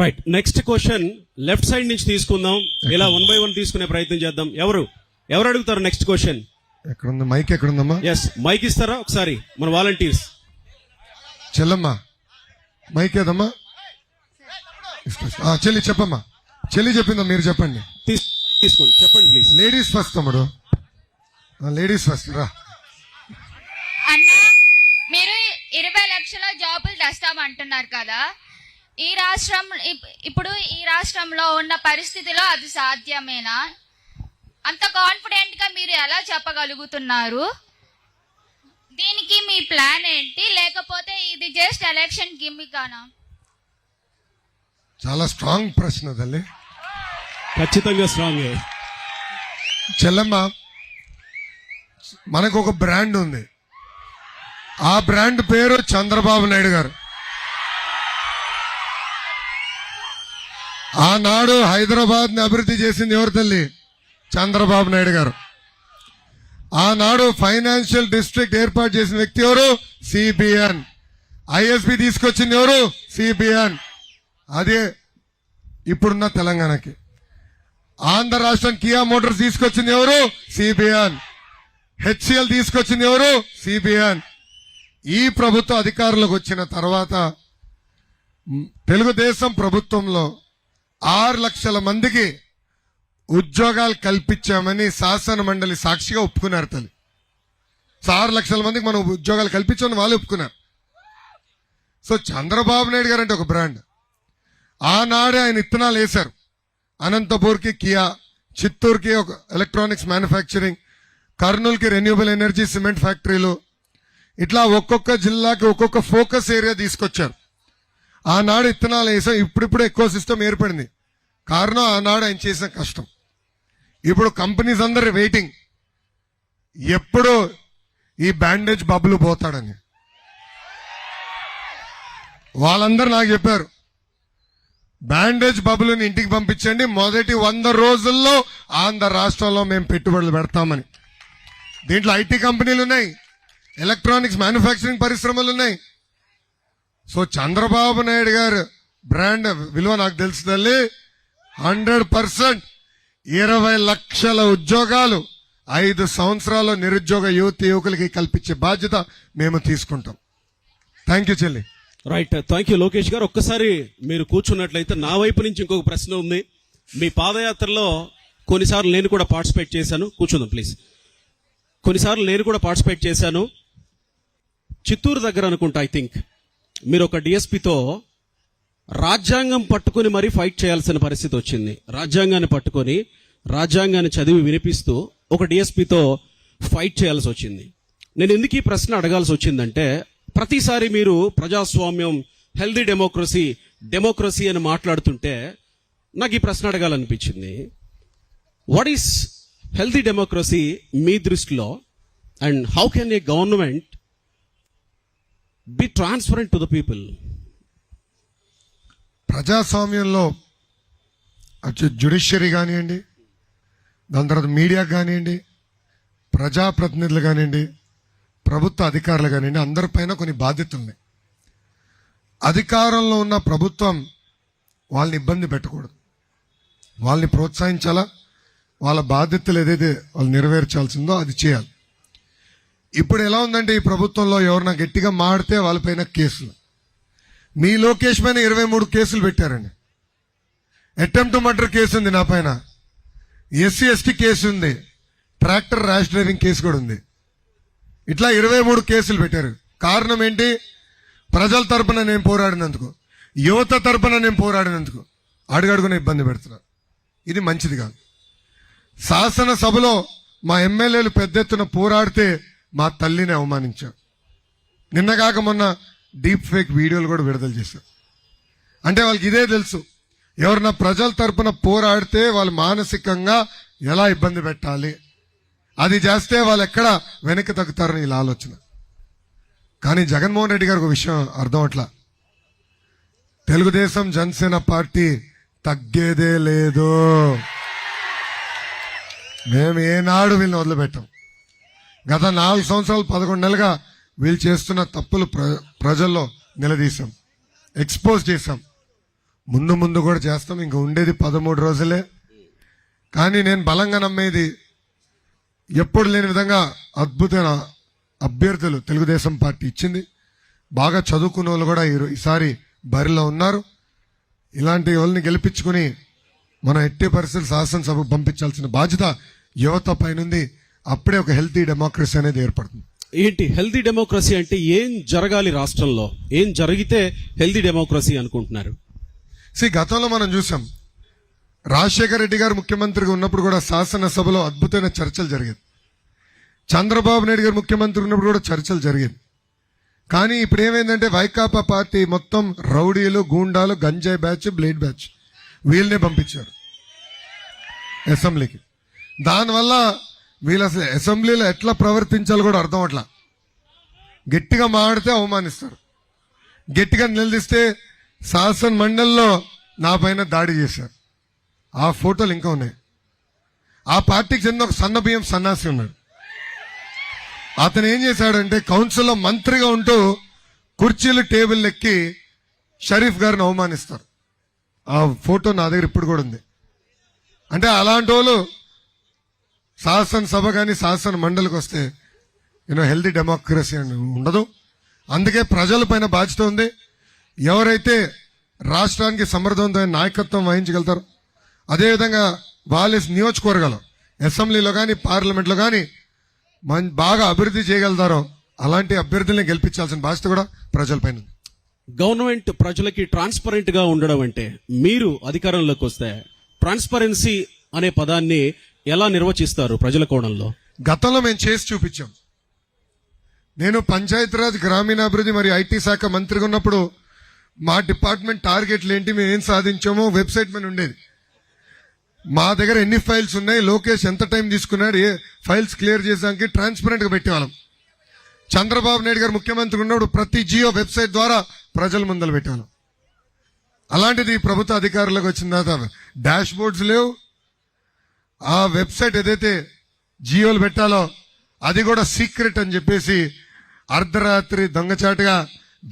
Right, next question left side నుంచి తీసుకుందాం. ఇలా 1 by 1 తీసుకునే ప్రయత్నం చేద్దాం. ఎవరు అడుగుతారు నెక్స్ట్ క్వశ్చన్? ఎక్కడుంది మైక్? ఎక్కడుందమ్మా? ఎస్, మైక్ ఇస్తారా ఒకసారి మన వాలంటీర్స్? చెల్లమ్మా మైక్ ఏదమ్మా? చెల్లి చెప్పమ్మా. చెల్లి చెప్పిందా? మీరు చెప్పండి. తీసుకోండి, చెప్పండి ప్లీజ్. లేడీస్ ఫస్ట్ తమ్ముడు, లేడీస్ ఫస్ట్ రా. అన్న, మీరు 20 లక్షల జాబులు తెస్తామంటున్నారు కదా, ఇప్పుడు ఈ రాష్ట్రంలో ఉన్న పరిస్థితిలో అది సాధ్యమేనా? అంత కాన్ఫిడెంట్ గా మీరు ఎలా చెప్పగలుగుతున్నారు? దీనికి మీ ప్లాన్ ఏంటి? లేకపోతే ఇది జస్ట్ ఎలక్షన్ గిమ్మికానా? చాలా స్ట్రాంగ్ ప్రశ్న తల్లి, ఖచ్చితంగా స్ట్రాంగ్. చెల్లమ్మ, మనకు ఒక బ్రాండ్ ఉంది. ఆ బ్రాండ్ పేరు చంద్రబాబు నాయుడు గారు. ఆనాడు హైదరాబాద్ ని అభివృద్ధి చేసింది ఎవరు తల్లి? చంద్రబాబు నాయుడు గారు. ఆనాడు ఫైనాన్షియల్ డిస్ట్రిక్ట్ ఏర్పాటు చేసిన వ్యక్తి ఎవరు? సిబిఎన్. ఐఎస్బి తీసుకొచ్చింది ఎవరు? సిబిఎన్. అదే ఇప్పుడున్న తెలంగాణకి. ఆంధ్ర రాష్ట్రం కియా మోటార్స్ తీసుకొచ్చింది ఎవరు? సిబిఎన్. హెచ్సిఎల్ తీసుకొచ్చింది ఎవరు? సిబిఎన్. ఈ ప్రభుత్వ అధికారంలోకి వచ్చిన తర్వాత తెలుగుదేశం ప్రభుత్వంలో 6 లక్షల మందికి ఉద్యోగాలు కల్పించామని శాసన మండలి సాక్షిగా ఒప్పుకున్నారు తల్లి. 6 లక్షల మందికి మనం ఉద్యోగాలు కల్పించామని వాళ్ళు ఒప్పుకున్నారు. సో చంద్రబాబు నాయుడు గారు అంటే ఒక బ్రాండ్. ఆనాడే ఆయన ఇత్తనాలు వేశారు. అనంతపూర్కి కియా, చిత్తూరుకి ఒక ఎలక్ట్రానిక్స్ మ్యానుఫ్యాక్చరింగ్, కర్నూలుకి రెన్యూబుల్ ఎనర్జీ సిమెంట్ ఫ్యాక్టరీలు, ఇట్లా ఒక్కొక్క జిల్లాకి ఒక్కొక్క ఫోకస్ ఏరియా తీసుకొచ్చారు. ఆనాడు ఇత్తనాలు వేసాం. ఇప్పుడిప్పుడు ఎక్కువ సిస్టమ్ ఏర్పడింది. కారణం ఆనాడు ఆయన చేసిన కష్టం. ఇప్పుడు కంపెనీస్ అందరు వెయిటింగ్ ఎప్పుడు ఈ బ్యాండేజ్ బబులు పోతాడని. వాళ్ళందరూ నాకు చెప్పారు, బ్యాండేజ్ బబులుని ఇంటికి పంపించండి, మొదటి 100 రోజుల్లో ఆంధ్ర రాష్ట్రంలో మేము పెట్టుబడులు పెడతామని. దీంట్లో ఐటీ కంపెనీలు ఉన్నాయి, ఎలక్ట్రానిక్స్ మ్యానుఫ్యాక్చరింగ్ పరిశ్రమలు ఉన్నాయి. సో చంద్రబాబు నాయుడు గారు బ్రాండ్ విలువ నాకు తెలుసు తల్లి. 100% 20 లక్షల ఉద్యోగాలు 5 సంవత్సరాల్లో నిరుద్యోగ యువకులకి కల్పించే బాధ్యత మేము తీసుకుంటాం. థ్యాంక్ యూ చెల్లి. రైట్, థ్యాంక్ యూ లోకేష్ గారు. ఒక్కసారి మీరు కూర్చున్నట్లయితే నా వైపు నుంచి ఇంకొక ప్రశ్న ఉంది. మీ పాదయాత్రలో కొన్నిసార్లు నేను కూడా పార్టిసిపేట్ చేశాను. కూర్చుందాం ప్లీజ్. కొన్నిసార్లు నేను కూడా పార్టిసిపేట్ చేశాను. చిత్తూరు దగ్గర అనుకుంటా, ఐ థింక్ మీరు ఒక డిఎస్పీతో రాజ్యాంగం పట్టుకుని మరీ ఫైట్ చేయాల్సిన పరిస్థితి వచ్చింది. రాజ్యాంగాన్ని పట్టుకొని రాజ్యాంగాన్ని చదివి వినిపిస్తూ ఒక డిఎస్పీతో ఫైట్ చేయాల్సి వచ్చింది. నేను ఎందుకు ఈ ప్రశ్న అడగాల్సి వచ్చిందంటే, ప్రతిసారి మీరు ప్రజాస్వామ్యం, హెల్దీ డెమోక్రసీ అని మాట్లాడుతుంటే నాకు ఈ ప్రశ్న అడగాలనిపించింది. వాట్ ఈస్ హెల్దీ డెమోక్రసీ మీ దృష్టిలో? And how can A government be transparent to the people? ప్రజాస్వామ్యంలో జ్యుడిషియరీ కానివ్వండి, దాని తర్వాత మీడియా కానివ్వండి, ప్రజాప్రతినిధులు కానివ్వండి, ప్రభుత్వ అధికారులు కానివ్వండి, అందరిపైన కొన్ని బాధ్యతలు ఉన్నాయి. అధికారంలో ఉన్న ప్రభుత్వం వాళ్ళని ఇబ్బంది పెట్టకూడదు, వాళ్ళని ప్రోత్సహించాలా, వాళ్ళ బాధ్యతలు ఏదైతే వాళ్ళు నెరవేర్చాల్సిందో అది చేయాలి. ఇప్పుడు ఎలా ఉందంటే ఈ ప్రభుత్వంలో ఎవరన్నా గట్టిగా మాడితే వాళ్ళపైన కేసులు. మీ లోకేష్ పైన 23 కేసులు పెట్టారండి. అటెంప్ట్ మర్డర్ కేసు ఉంది నా పైన, ఎస్సీ ఎస్టీ కేసు ఉంది, ట్రాక్టర్ ర్యాష్ డ్రైవింగ్ కేసు కూడా ఉంది. ఇట్లా 23 కేసులు పెట్టారు. కారణం ఏంటి? ప్రజల తరపున నేను పోరాడినందుకు, యువత తరపున నేను పోరాడినందుకు అడుగడుగున ఇబ్బంది పెడుతున్నారు. ఇది మంచిది కాదు. శాసనసభలో మా ఎమ్మెల్యేలు పెద్ద ఎత్తున పోరాడితే మా తల్లిని అవమానించారు. నిన్నగాక మొన్న డీప్ ఫేక్ వీడియోలు కూడా విడుదల చేశారు. అంటే వాళ్ళకి ఇదే తెలుసు, ఎవరన్నా ప్రజల తరపున పోరాడితే వాళ్ళు మానసికంగా ఎలా ఇబ్బంది పెట్టాలి, అది చేస్తే వాళ్ళు ఎక్కడ వెనక్కి తగ్గుతారని ఇలా ఆలోచన. కానీ జగన్మోహన్ రెడ్డి గారికి ఒక విషయం అర్థం అట్లా, తెలుగుదేశం జనసేన పార్టీ తగ్గేదే లేదు. మేము ఏనాడు వీళ్ళని వదిలిపెట్టాం. గత 4 సంవత్సరాలు 11 నెలలుగా వీళ్ళు చేస్తున్న తప్పులు ప్రజల్లో నిలదీశాం, ఎక్స్పోజ్ చేశాం. ముందు ముందు కూడా చేస్తాం. ఇంకా ఉండేది 13 రోజులే. కానీ నేను బలంగా నమ్మేది ఎప్పుడు లేని విధంగా అద్భుతమైన అభ్యర్థులు తెలుగుదేశం పార్టీ ఇచ్చింది. బాగా చదువుకున్న వాళ్ళు కూడా ఈసారి బరిలో ఉన్నారు. ఇలాంటి వాళ్ళని గెలిపించుకుని మనం ఎట్టి పరిస్థితులు శాసనసభకు పంపించాల్సిన బాధ్యత యువత పైనుంది. అప్పుడే ఒక హెల్తీ డెమోక్రసీ అనేది ఏర్పడుతుంది. ఏంటి హెల్దీ డెమోక్రసీ అంటే? ఏం జరగాలి రాష్ట్రంలో? ఏం జరిగితే హెల్దీ డెమోక్రసీ అనుకుంటున్నారు? గతంలో మనం చూసాం, రాజశేఖర రెడ్డి గారు ముఖ్యమంత్రిగా ఉన్నప్పుడు కూడా శాసనసభలో అద్భుతమైన చర్చలు జరిగేది. చంద్రబాబు నాయుడు గారు ముఖ్యమంత్రి ఉన్నప్పుడు కూడా చర్చలు జరిగేది. కానీ ఇప్పుడు ఏమైందంటే వైకాపా పార్టీ మొత్తం రౌడీలు, గూండాలు, గంజాయి బ్యాచ్, బ్లేడ్ బ్యాచ్ వీళ్ళనే పంపించారు అసెంబ్లీకి. దానివల్ల వీళ్ళు అసలు అసెంబ్లీలో ఎట్లా ప్రవర్తించాలో కూడా అర్థం అవట్లా. గట్టిగా మాడితే అవమానిస్తారు, గట్టిగా నిలదీస్తే శాసన మండలిలో నా పైన దాడి చేశారు. ఆ ఫోటోలు ఇంకా ఉన్నాయి. ఆ పార్టీకి చెందిన ఒక సన్న బియ్యం సన్నాసి ఉన్నాడు. అతను ఏం చేశాడంటే కౌన్సిల్లో మంత్రిగా ఉంటూ కుర్చీలు టేబుల్ ఎక్కి షరీఫ్ గారిని అవమానిస్తారు. ఆ ఫోటో నా దగ్గర ఇప్పుడు కూడా ఉంది. అంటే అలాంటి వాళ్ళు శాసనసభ కానీ శాసన మండలికి వస్తే హెల్దీ డెమోక్రసీ అని ఉండదు. అందుకే ప్రజల పైన బాధ్యత ఉంది. ఎవరైతే రాష్ట్రానికి సమర్థవంతమైన నాయకత్వం వహించగలుగుతారో, అదేవిధంగా వాళ్ళ నియోజకవర్గాలు అసెంబ్లీలో కానీ పార్లమెంట్లో కానీ బాగా అభివృద్ధి చేయగలుగుతారో అలాంటి అభ్యర్థుల్ని గెలిపించాల్సిన బాధ్యత కూడా ప్రజలపైన ఉంది. గవర్నమెంట్ ప్రజలకి ట్రాన్స్పరెంట్ గా ఉండడం అంటే, మీరు అధికారంలోకి వస్తే ట్రాన్స్పరెన్సీ అనే పదాన్ని ఎలా నిర్వచిస్తారు ప్రజల కోణంలో? గతంలో మేము చేసి చూపించాం. నేను పంచాయతీరాజ్, గ్రామీణాభివృద్ధి మరియు ఐటీ శాఖ మంత్రిగా ఉన్నప్పుడు మా డిపార్ట్మెంట్ టార్గెట్లు ఏంటి, మేము ఏం సాధించామో వెబ్సైట్ మీద ఉండేది. మా దగ్గర ఎన్ని ఫైల్స్ ఉన్నాయి, లోకేష్ ఎంత టైం తీసుకున్నాడు, ఏ ఫైల్స్ క్లియర్ చేసానికి ట్రాన్స్పరెంట్ గా పెట్టేవాళ్ళం. చంద్రబాబు నాయుడు గారు ముఖ్యమంత్రి ఉన్నప్పుడు ప్రతి జియో వెబ్సైట్ ద్వారా ప్రజల ముందలు పెట్టేవాళ్ళం. అలాంటిది ప్రభుత్వ అధికారులకు వచ్చిన తర్వాత డాష్ బోర్డ్స్ లేవు. ఆ వెబ్సైట్ ఏదైతే జియోలు పెట్టాలో అది కూడా సీక్రెట్ అని చెప్పేసి అర్ధరాత్రి దొంగచాటుగా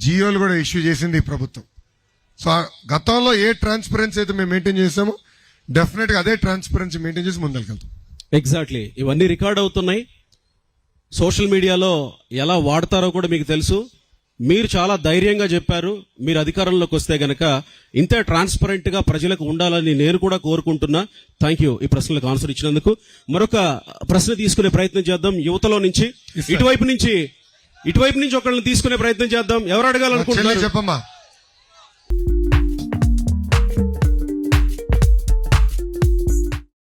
జియోలు కూడా ఇష్యూ చేసింది ఈ ప్రభుత్వం. సో గతంలో ఏ ట్రాన్స్పరెన్సీ అయితే మేము మెయింటైన్ చేసామో డెఫినెట్ గా అదే ట్రాన్స్పరెన్సీ మెయింటైన్ చేసి ముందరికెళ్తాం. ఎగ్జాక్ట్లీ. ఇవన్నీ రికార్డ్ అవుతున్నాయి. సోషల్ మీడియాలో ఎలా వాడతారో కూడా మీకు తెలుసు. మీరు చాలా ధైర్యంగా చెప్పారు, మీరు అధికారంలోకి వస్తే గనక ఇంతే ట్రాన్స్పరెంట్ గా ప్రజలకు ఉండాలని నేను కూడా కోరుకుంటున్నా. థ్యాంక్ యూ ఈ ప్రశ్నలకు ఆన్సర్ ఇచ్చినందుకు. మరొక ప్రశ్న తీసుకునే ప్రయత్నం చేద్దాం యువతలో నుంచి. ఇటువైపు నుంచి ఒకళ్ళని తీసుకునే ప్రయత్నం చేద్దాం. ఎవరు అడగాలనుకుంటున్నారు? చెప్పమ్మా.